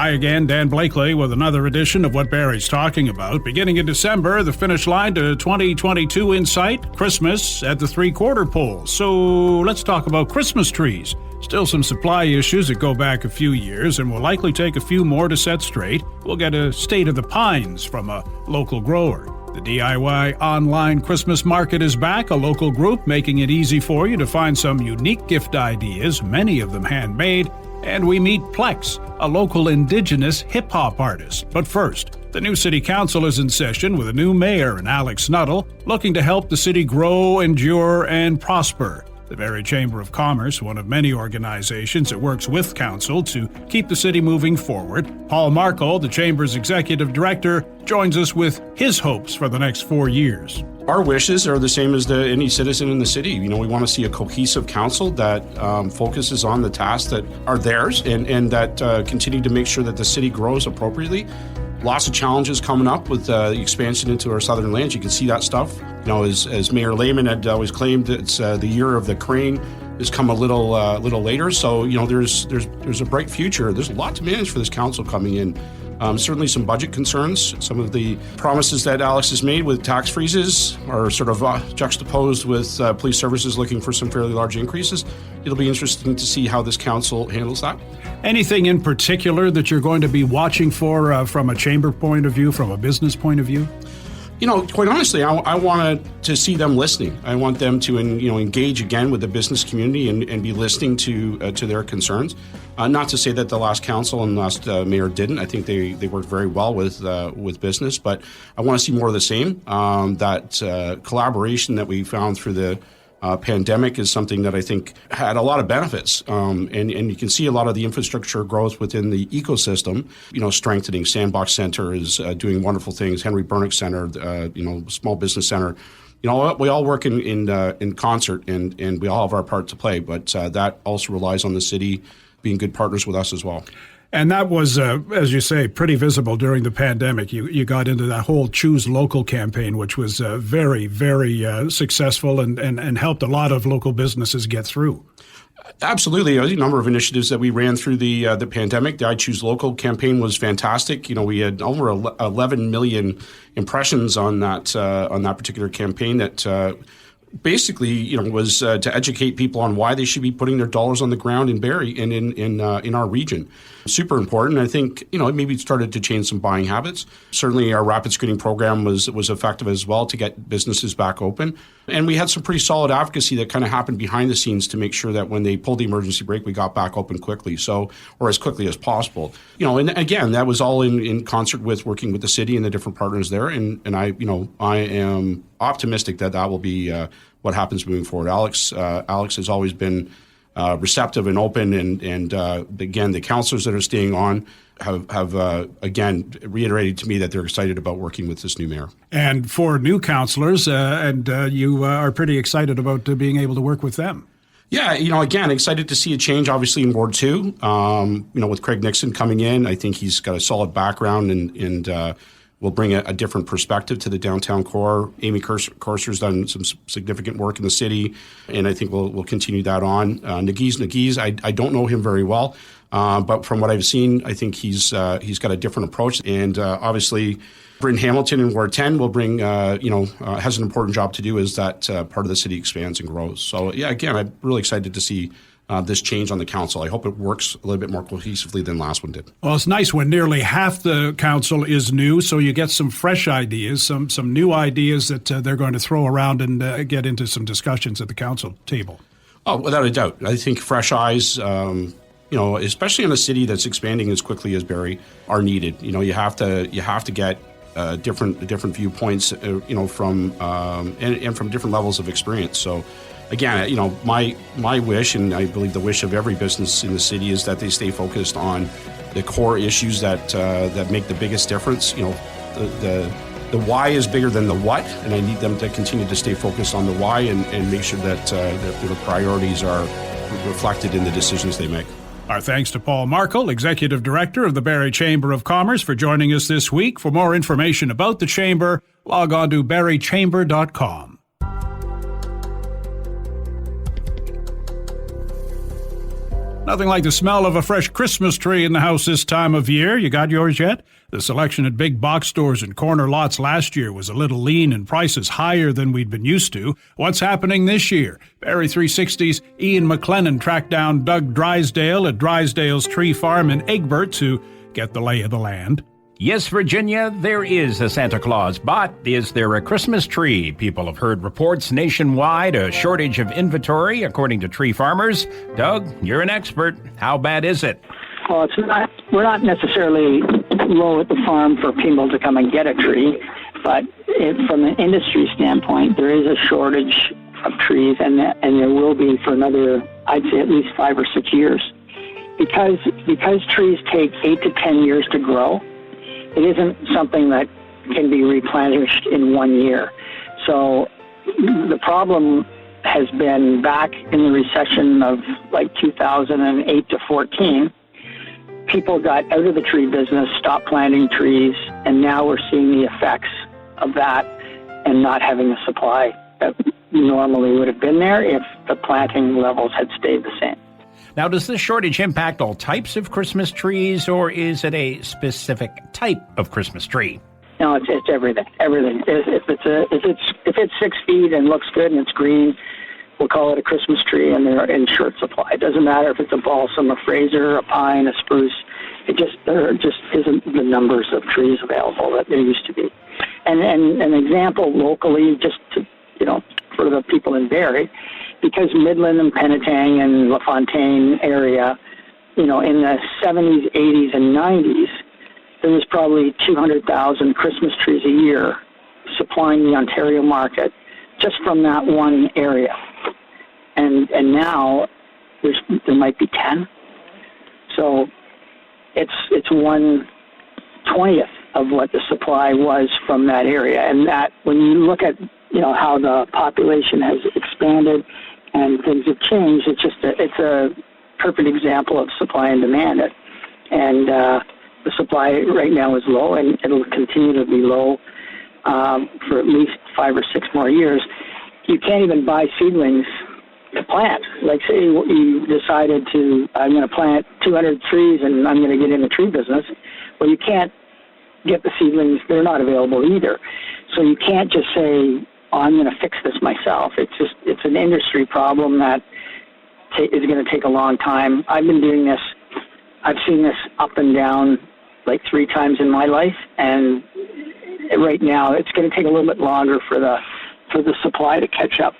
Hi again, Dan Blakely with another edition of What Barrie's Talking About. Beginning in December, the finish line to 2022 in sight, Christmas at the three-quarter pole. So let's talk about Christmas trees. Still some supply issues that go back a few years and will likely take a few more to set straight. We'll get a state of the pines from a local grower. The DIY online Christmas market is back, a local group making it easy for you to find some unique gift ideas, many of them handmade. And we meet Plex, a local indigenous hip-hop artist. But first, the new city council is in session with a new mayor and Alex Nuttall, looking to help the city grow, endure, and prosper. The Barrie Chamber of Commerce, one of many organizations that works with council to keep the city moving forward. Paul Markle, the Chamber's executive director, joins us with his hopes for the next 4 years. Our wishes are the same as any citizen in the city. You know, we want to see a cohesive council that focuses on the tasks that are theirs and that continue to make sure that the city grows appropriately. Lots of challenges coming up with the expansion into our southern lands. You can see that stuff. You know, as Mayor Lehman had always claimed, it's the year of the crane has come a little later. So, you know, there's a bright future. There's a lot to manage for this council coming in. Certainly some budget concerns. Some of the promises that Alex has made with tax freezes are sort of juxtaposed with police services looking for some fairly large increases. It'll be interesting to see how this council handles that. Anything in particular that you're going to be watching for from a chamber point of view, from a business point of view? You know, quite honestly, I wanted to see them listening. I want them to, engage again with the business community and be listening to their concerns. Not to say that the last council and last mayor didn't. I think they worked very well with business, but I want to see more of the same. That collaboration that we found through the pandemic is something that I think had a lot of benefits. And you can see a lot of the infrastructure growth within the ecosystem, strengthening. Sandbox Center is doing wonderful things. Henry Bernick Center, Small Business Center. We all work in concert and we all have our part to play, but that also relies on the city being good partners with us as well. And that was, as you say, pretty visible during the pandemic. You got into that whole Choose Local campaign, which was very, very successful and helped a lot of local businesses get through. Absolutely. There was a number of initiatives that we ran through the pandemic. The I Choose Local campaign was fantastic. We had over 11 million impressions on that particular campaign that basically, was to educate people on why they should be putting their dollars on the ground in Barrie and in our region. Super important. I think, it maybe started to change some buying habits. Certainly our rapid screening program was effective as well to get businesses back open. And we had some pretty solid advocacy that kind of happened behind the scenes to make sure that when they pulled the emergency brake, we got back open quickly, or as quickly as possible. And again, that was all in concert with working with the city and the different partners there. And I am optimistic that will be what happens moving forward. Alex has always been receptive and open, and again, the councillors that are staying on have again reiterated to me that they're excited about working with this new mayor. And for new councillors, you are pretty excited about being able to work with them. Yeah, again, excited to see a change, obviously, in Ward 2. With Craig Nixon coming in, I think he's got a solid background and will bring a different perspective to the downtown core. Amy Corser's done some significant work in the city, and I think we'll continue that on. Nageez, I don't know him very well, but from what I've seen, I think he's got a different approach. And obviously, Bryn Hamilton in Ward 10 will bring, has an important job to do as that part of the city expands and grows. So, yeah, again, I'm really excited to see this change on the council. I hope it works a little bit more cohesively than last one did. Well, it's nice when nearly half the council is new, so you get some fresh ideas, some new ideas that they're going to throw around and get into some discussions at the council table. Oh, without a doubt. I think fresh eyes, especially in a city that's expanding as quickly as Barrie, are needed. You have to get different viewpoints, from and from different levels of experience. So. Again, my wish, and I believe the wish of every business in the city, is that they stay focused on the core issues that make the biggest difference. The why is bigger than the what, and I need them to continue to stay focused on the why and make sure that the priorities are reflected in the decisions they make. Our thanks to Paul Markle, Executive Director of the Barrie Chamber of Commerce, for joining us this week. For more information about the Chamber, log on to barriechamber.com. Nothing like the smell of a fresh Christmas tree in the house this time of year. You got yours yet? The selection at big box stores and corner lots last year was a little lean and prices higher than we'd been used to. What's happening this year? Barrie 360's Ian McLennan tracked down Doug Drysdale at Drysdale's Tree Farm in Egbert to get the lay of the land. Yes, Virginia, there is a Santa Claus, but is there a Christmas tree? People have heard reports nationwide, a shortage of inventory, according to tree farmers. Doug, you're an expert. How bad is it? Well, we're not necessarily low at the farm for people to come and get a tree, but from an industry standpoint, there is a shortage of trees, and there will be for another, I'd say at least 5 or 6 years. Because trees take 8 to 10 years to grow, it isn't something that can be replenished in 1 year. So the problem has been back in the recession of like 2008 to 14. People got out of the tree business, stopped planting trees, and now we're seeing the effects of that and not having a supply that normally would have been there if the planting levels had stayed the same. Now, does this shortage impact all types of Christmas trees, or is it a specific type of Christmas tree? No, it's everything. Everything. If it's 6 feet and looks good and it's green, we'll call it a Christmas tree, and they're in short supply. It doesn't matter if it's a balsam, a Fraser, a pine, a spruce. There just isn't the numbers of trees available that there used to be. And an example locally, just to for the people in Barrie, because Midland and Penetang and LaFontaine area, in the 70s, 80s, and 90s, there was probably 200,000 Christmas trees a year supplying the Ontario market just from that one area. And now there might be 10. So it's 1/20th of what the supply was from that area. And that, when you look at how the population has expanded and things have changed, it's a perfect example of supply and demand. And the supply right now is low, and it'll continue to be low for at least 5 or 6 more years. You can't even buy seedlings to plant. Like, say you decided I'm going to plant 200 trees and I'm going to get in the tree business. Well, you can't get the seedlings. They're not available either. So you can't just say, I'm going to fix this myself. It's an industry problem that is going to take a long time. I've been doing this. I've seen this up and down like 3 times in my life, and right now it's going to take a little bit longer for the supply to catch up.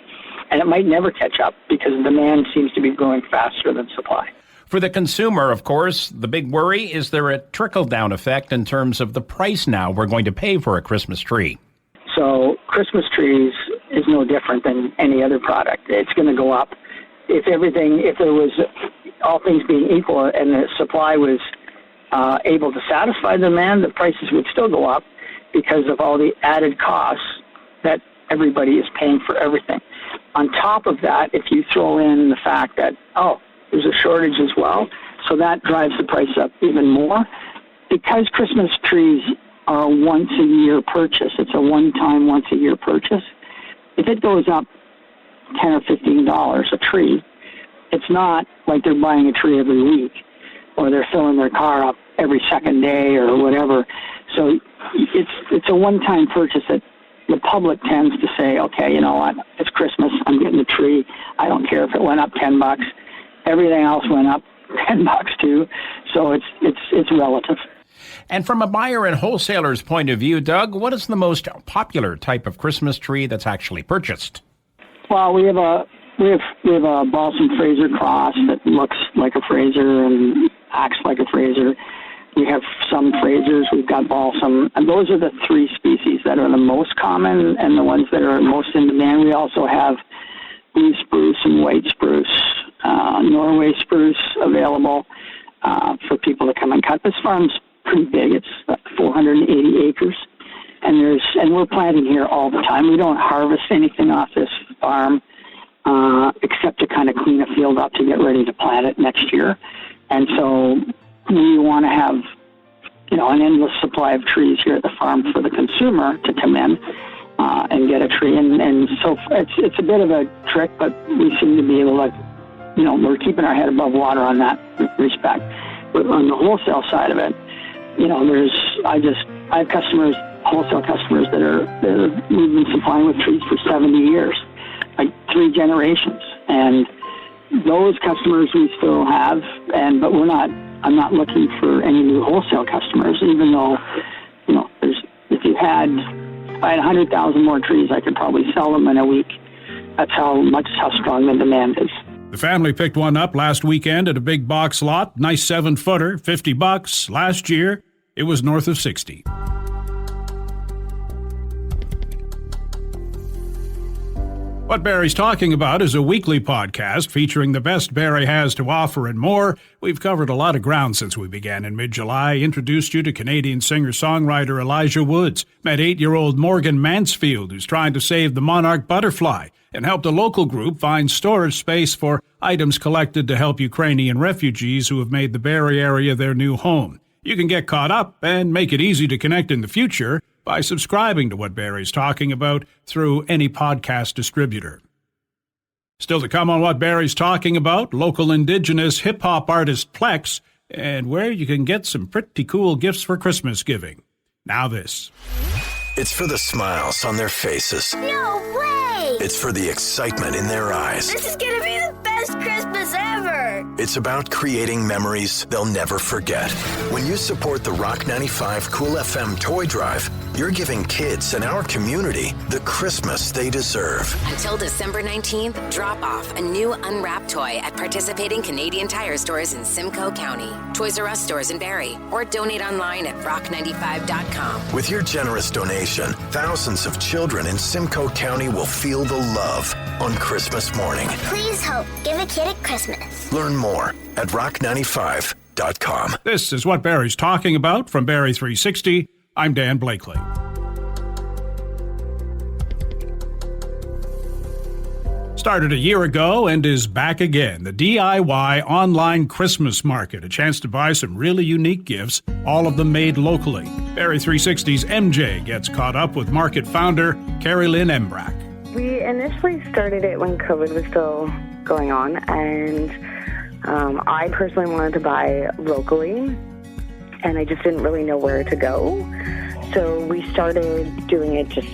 And it might never catch up because demand seems to be growing faster than supply. For the consumer, of course, the big worry is there a trickle-down effect in terms of the price now we're going to pay for a Christmas tree? So Christmas trees is no different than any other product. It's going to go up. If there was all things being equal and the supply was able to satisfy demand, the prices would still go up because of all the added costs that everybody is paying for everything. On top of that, if you throw in the fact that, there's a shortage as well, so that drives the price up even more. Because Christmas trees are a once-a-year purchase, it's a one-time, once-a-year purchase, if it goes up $10 or $15 a tree, it's not like they're buying a tree every week or they're filling their car up every second day or whatever. So it's a one-time purchase that the public tends to say, okay, you know what, it's Christmas, I'm getting the tree. I don't care if it went up $10. Everything else went up $10 too. So it's relative. And from a buyer and wholesaler's point of view, Doug, what is the most popular type of Christmas tree that's actually purchased? Well, we have a balsam Fraser cross that looks like a Fraser and acts like a Fraser. We have some Frasers, we've got balsam, and those are the 3 species that are the most common and the ones that are most in demand. We also have blue spruce and white spruce, Norway spruce available for people to come and cut. This farm's pretty big. It's 480 acres, and we're planting here all the time. We don't harvest anything off this farm except to kind of clean a field up to get ready to plant it next year. And so we want to have, an endless supply of trees here at the farm for the consumer to come in and get a tree. And so it's a bit of a trick, but we seem to be able to we're keeping our head above water on that respect. But on the wholesale side of it, I have customers, wholesale customers we've been supplying with trees for 70 years, like 3 generations. And those customers we still have, but I'm not looking for any new wholesale customers, even though, if I had 100,000 more trees, I could probably sell them in a week. That's how strong the demand is. The family picked one up last weekend at a big box lot. Nice 7-footer, $50. Last year, it was north of $60. What Barrie's Talking About is a weekly podcast featuring the best Barrie has to offer and more. We've covered a lot of ground since we began in mid-July, introduced you to Canadian singer-songwriter Elijah Woods, met 8-year-old Morgan Mansfield, who's trying to save the monarch butterfly, and helped a local group find storage space for items collected to help Ukrainian refugees who have made the Barrie area their new home. You can get caught up and make it easy to connect in the future by subscribing to What Barrie's Talking About through any podcast distributor. Still to come on What Barrie's Talking About, local indigenous hip-hop artist Plex, and where you can get some pretty cool gifts for Christmas giving. Now this. It's for the smiles on their faces. No way! It's for the excitement in their eyes. This is gonna be the best Christmas ever! It's about creating memories they'll never forget. When you support the Rock 95 Cool FM Toy Drive, you're giving kids in our community the Christmas they deserve. Until December 19th, drop off a new unwrapped toy at participating Canadian Tire stores in Simcoe County, Toys R Us stores in Barrie, or donate online at rock95.com. With your generous donation, thousands of children in Simcoe County will feel the love on Christmas morning. Please help give a kid at Christmas. Learn more at rock95.com. This is What Barrie's Talking About from Barrie 360. I'm Dan Blakely. Started a year ago and is back again. The DIY online Christmas market. A chance to buy some really unique gifts, all of them made locally. Barrie 360's MJ gets caught up with market founder Carrie Lynn Embrack. We initially started it when COVID was still going on, and I personally wanted to buy locally, and I just didn't really know where to go. So we started doing it just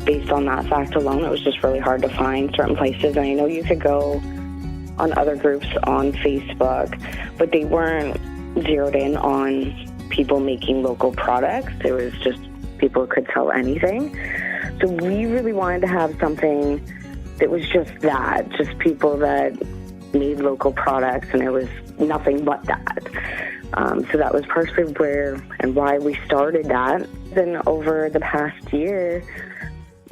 based on that fact alone. It was just really hard to find certain places. And I know you could go on other groups on Facebook, but they weren't zeroed in on people making local products. It was just people could sell anything. So we really wanted to have something that was just that, just people that made local products, and it was nothing but that. So that was partially where and why we started that. Then over the past year,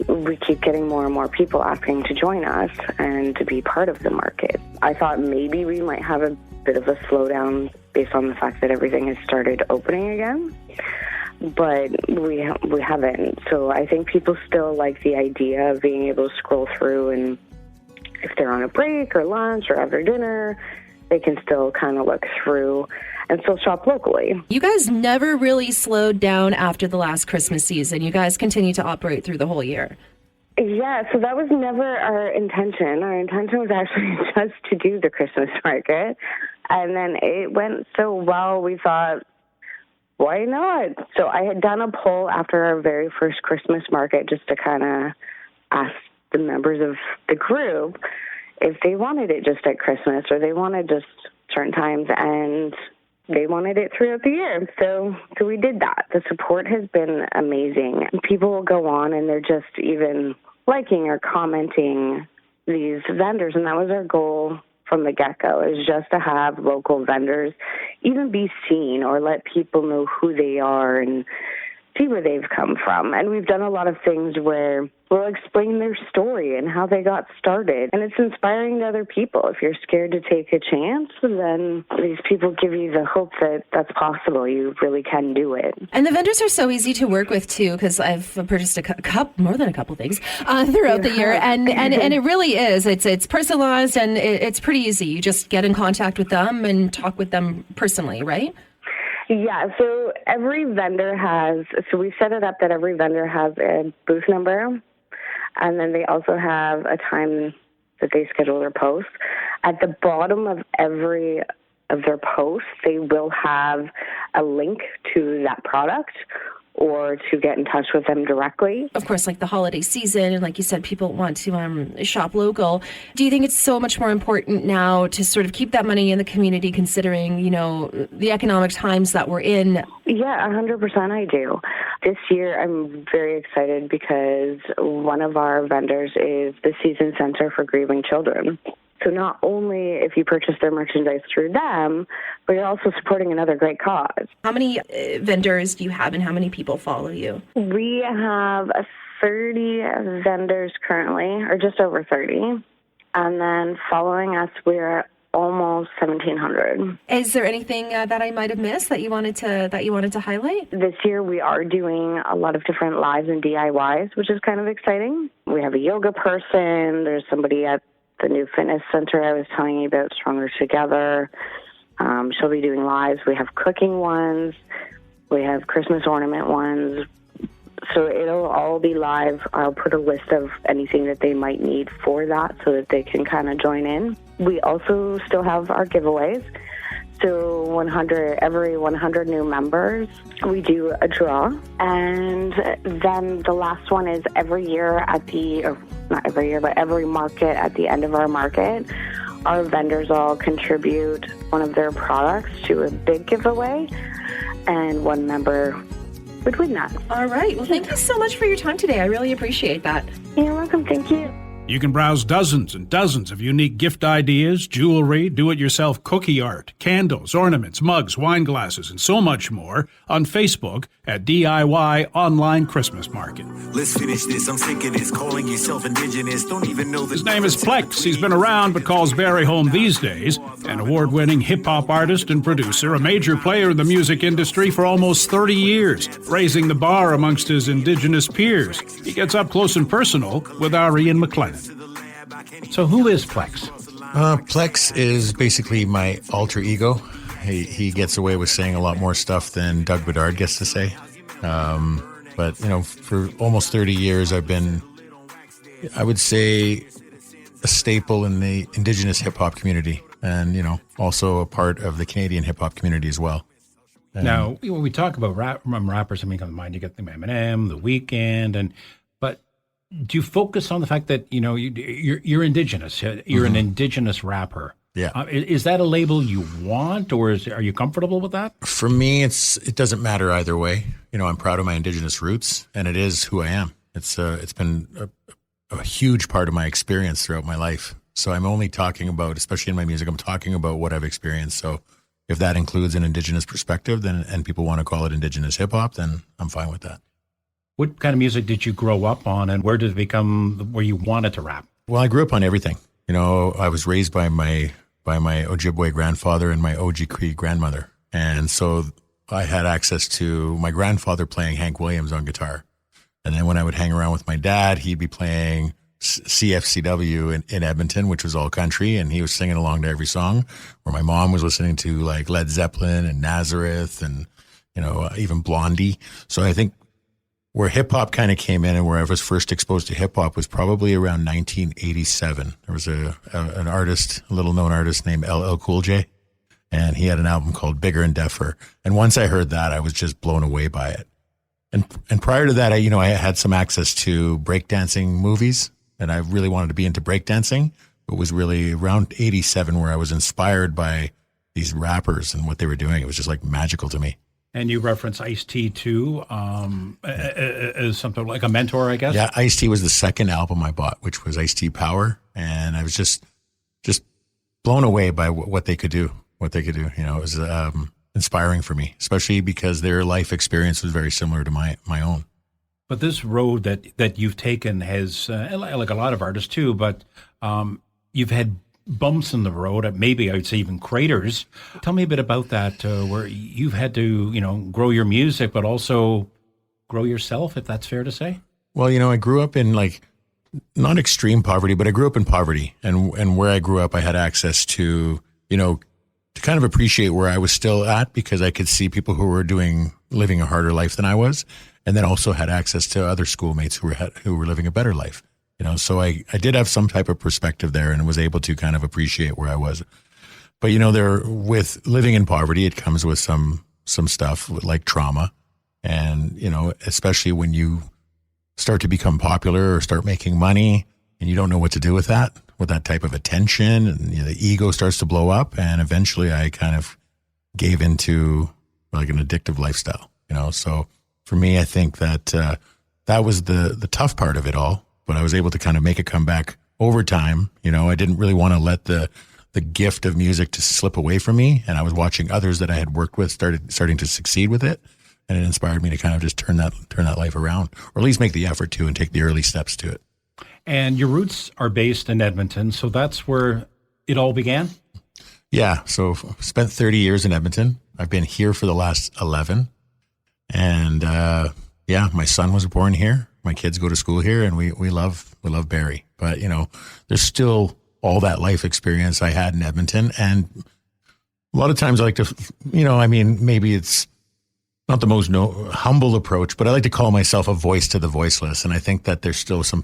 we keep getting more and more people asking to join us and to be part of the market. I thought maybe we might have a bit of a slowdown based on the fact that everything has started opening again, but we haven't. So I think people still like the idea of being able to scroll through, and if they're on a break or lunch or after dinner, they can still kind of look through and still shop locally. You guys never really slowed down after the last Christmas season. You guys continue to operate through the whole year. Yeah, so that was never our intention. Our intention was actually just to do the Christmas market. And then it went so well, we thought, why not? So I had done a poll after our very first Christmas market just to kind of ask the members of the group if they wanted it just at Christmas or they wanted just certain times, and they wanted it throughout the year. So we did that. The support has been amazing. People will go on and they're just even liking or commenting these vendors, and that was our goal from the get-go, is just to have local vendors even be seen or let people know who they are and see where they've come from. And we've done a lot of things where we'll explain their story and how they got started. And it's inspiring to other people. If you're scared to take a chance, then these people give you the hope that that's possible. You really can do it. And the vendors are so easy to work with, too, because I've purchased more than a couple things throughout the year. And it really is. It's personalized, and it's pretty easy. You just get in contact with them and talk with them personally, right? Yeah, so every vendor we set it up that every vendor has a booth number, and then they also have a time that they schedule their posts. At the bottom of every of their posts, they will have a link to that product or to get in touch with them directly. Of course, like the holiday season, and like you said, people want to shop local. Do you think it's so much more important now to sort of keep that money in the community, considering, you know, the economic times that we're in? Yeah, 100% I do. This year, I'm very excited because one of our vendors is the Season Center for Grieving Children. So not only if you purchase their merchandise through them, but you're also supporting another great cause. How many vendors do you have and how many people follow you? We have 30 vendors currently, or just over 30. And then following us, we're almost 1,700. Is there anything that I might have missed that you wanted to highlight? This year we are doing a lot of different lives and DIYs, which is kind of exciting. We have a yoga person. There's somebody at the new fitness center I was telling you about, Stronger Together. She'll be doing lives. We have cooking ones. We have Christmas ornament ones. So it'll all be live. I'll put a list of anything that they might need for that so that they can kind of join in. We also still have our giveaways. So every 100 new members, we do a draw. And then the last one is every year not every year, but every market, at the end of our market, our vendors all contribute one of their products to a big giveaway, and one member would win that. All right. Well, thank you so much for your time today. I really appreciate that. You're welcome. Thank you. You can browse dozens and dozens of unique gift ideas, jewelry, do-it-yourself cookie art, candles, ornaments, mugs, wine glasses, and so much more on Facebook at DIY Online Christmas Market. Let's finish this. I'm sick of this. Calling yourself indigenous. Don't even know His name is Plex. He's been around but calls Barrie home these days. An award-winning hip-hop artist and producer, a major player in the music industry for almost 30 years, raising the bar amongst his indigenous peers. He gets up close and personal with our Ian McLennan. So who is Plex? Plex is basically my alter ego. He gets away with saying a lot more stuff than Doug Bedard gets to say. But, you know, for almost 30 years, I've been, I would say, a staple in the indigenous hip-hop community and, you know, also a part of the Canadian hip-hop community as well. Now, when we talk about rappers, I mean, come to mind, you get the Eminem, The Weeknd, but do you focus on the fact that, you know, you're indigenous, you're an indigenous rapper? Yeah. Is that a label you want, or are you comfortable with that? For me, it doesn't matter either way. You know, I'm proud of my indigenous roots, and it is who I am. It's been a huge part of my experience throughout my life. So I'm only talking about, especially in my music, I'm talking about what I've experienced. So if that includes an indigenous perspective, and people want to call it indigenous hip hop, then I'm fine with that. What kind of music did you grow up on, and where did it become where you wanted to rap? Well, I grew up on everything. You know, I was raised by my Ojibwe grandfather and my Oji Cree grandmother. And so I had access to my grandfather playing Hank Williams on guitar. And then when I would hang around with my dad, he'd be playing CFCW in Edmonton, which was all country. And he was singing along to every song, where my mom was listening to like Led Zeppelin and Nazareth and, you know, even Blondie. So I think where hip hop kind of came in and where I was first exposed to hip hop was probably around 1987. There was an artist, a little known artist named LL Cool J, and he had an album called Bigger and Deffer. And once I heard that, I was just blown away by it. And prior to that, I had some access to breakdancing movies, and I really wanted to be into breakdancing. It was really around 87 where I was inspired by these rappers and what they were doing. It was just like magical to me. And you reference Ice-T too, as something like a mentor, I guess? Yeah, Ice-T was the second album I bought, which was Ice-T Power. And I was just blown away by what they could do, You know, it was inspiring for me, especially because their life experience was very similar to my own. But this road that you've taken has, like a lot of artists too, but you've had bumps in the road, maybe I would say even craters. Tell me a bit about that, where you've had to, you know, grow your music, but also grow yourself, if that's fair to say. Well, you know, I grew up in like, not extreme poverty, but I grew up in poverty. And where I grew up, I had access to, you know, to kind of appreciate where I was still at, because I could see people who were living a harder life than I was. And then also had access to other schoolmates who were living a better life. So I did have some type of perspective there and was able to kind of appreciate where I was. But, with living in poverty, it comes with some stuff like trauma. And, especially when you start to become popular or start making money and you don't know what to do with that type of attention, and the ego starts to blow up. And eventually I kind of gave into like an addictive lifestyle, So for me, I think that that was the tough part of it all, but I was able to kind of make a comeback over time. I didn't really want to let the gift of music to slip away from me. And I was watching others that I had worked with starting to succeed with it. And it inspired me to kind of just turn that life around, or at least make the effort to and take the early steps to it. And your roots are based in Edmonton, so that's where it all began? Yeah, so spent 30 years in Edmonton. I've been here for the last 11. And my son was born here. My kids go to school here, and we love Barrie. But, there's still all that life experience I had in Edmonton. And a lot of times I like to, maybe it's not the most humble approach, but I like to call myself a voice to the voiceless. And I think that there's still some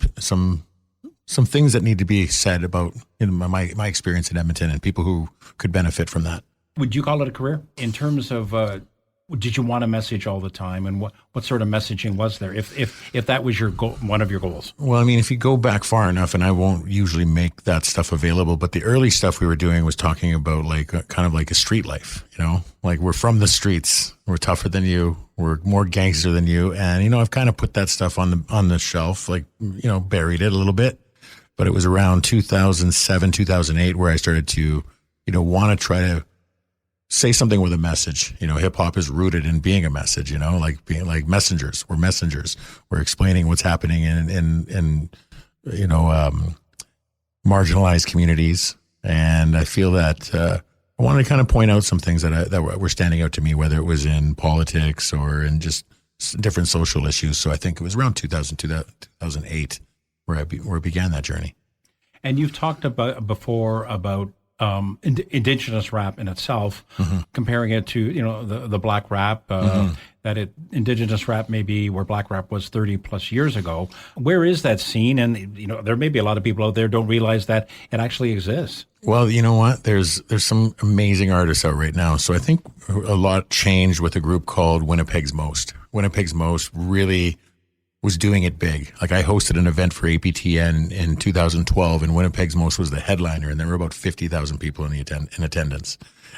things that need to be said about my experience in Edmonton and people who could benefit from that. Would you call it a career in terms of, did you want a message all the time? And what sort of messaging was there if that was your goal, one of your goals? Well, if you go back far enough, and I won't usually make that stuff available, but the early stuff we were doing was talking about kind of like a street life, like we're from the streets, we're tougher than you, we're more gangster than you. And, I've kind of put that stuff on the shelf, buried it a little bit, but it was around 2007, 2008 where I started to, want to try to say something with a message. Hip hop is rooted in being a message, being like messengers. We're messengers. We're explaining what's happening in marginalized communities. And I feel that I wanted to kind of point out some things that were standing out to me, whether it was in politics or in just different social issues. So I think it was around 2008 where I began that journey. And you've talked before about indigenous rap in itself, comparing it to the black rap, that indigenous rap may be where black rap was 30 plus years ago. Where is that scene? And there may be a lot of people out there don't realize that it actually exists. Well, you know what? There's some amazing artists out right now. So I think a lot changed with a group called Winnipeg's Most. Winnipeg's Most really was doing it big. Like I hosted an event for APTN in 2012, and Winnipeg's Most was the headliner, and there were about 50,000 people in attendance.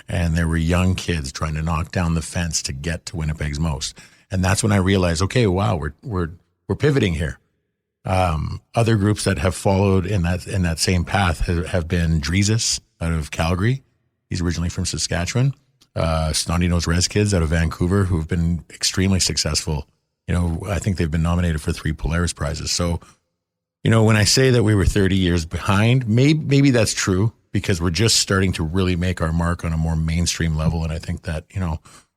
And there were young kids trying to knock down the fence to get to Winnipeg's Most. And that's when I realized, okay, wow, we're pivoting here. Other groups that have followed in that same path have been Dreezus out of Calgary. He's originally from Saskatchewan. Snotty Nose Res Kids out of Vancouver, who've been extremely successful. I think they've been nominated for 3 Polaris Prizes. So, when I say that we were 30 years behind, maybe that's true because we're just starting to really make our mark on a more mainstream level. And I think that,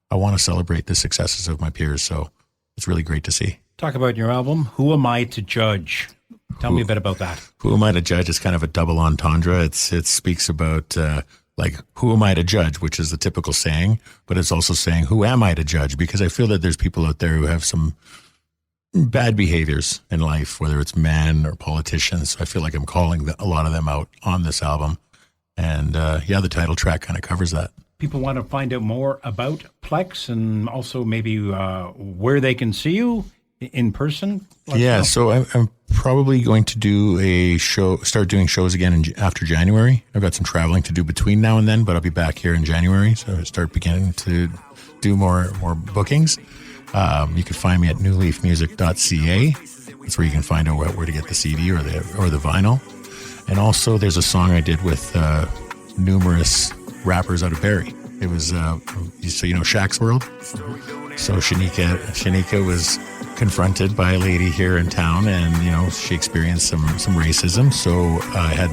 I want to celebrate the successes of my peers. So it's really great to see. Talk about your album, Who Am I to Judge? Tell me a bit about that. Who Am I to Judge is kind of a double entendre. It speaks about who am I to judge, which is the typical saying, but it's also saying, who am I to judge? Because I feel that there's people out there who have some bad behaviors in life, whether it's men or politicians. So I feel like I'm calling a lot of them out on this album. And the title track kind of covers that. People want to find out more about Plex and also maybe where they can see you in person? So I'm probably going to do start doing shows again after January. I've got some traveling to do between now and then, but I'll be back here in January. So I start beginning to do more bookings. You can find me at newleafmusic.ca. That's where you can find out where to get the CD or the vinyl. And also there's a song I did with numerous rappers out of Barrie. It was, Shaq's World. So Shanika was confronted by a lady here in town, and she experienced some racism. So I had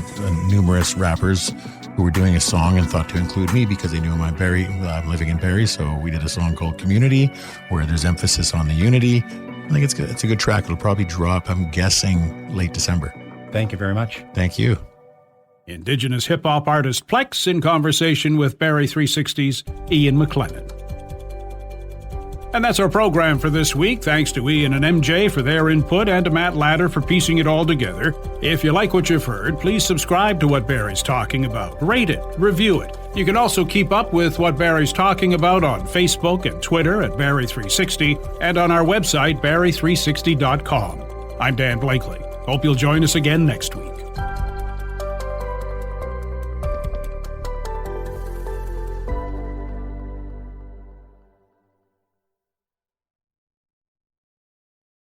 numerous rappers who were doing a song and thought to include me because they knew I'm living in Barrie. So we did a song called Community, where there's emphasis on the unity. I think it's good. It's a good track. It'll probably drop, I'm guessing, late December. Thank you very much. Thank you. Indigenous hip-hop artist Plex in conversation with Barrie 360's Ian McLennan. And that's our program for this week. Thanks to Ian and MJ for their input and to Matt Ladder for piecing it all together. If you like what you've heard, please subscribe to What Barrie's Talking About. Rate it, review it. You can also keep up with What Barrie's Talking About on Facebook and Twitter at Barrie360 and on our website, Barrie360.com. I'm Dan Blakely. Hope you'll join us again next week.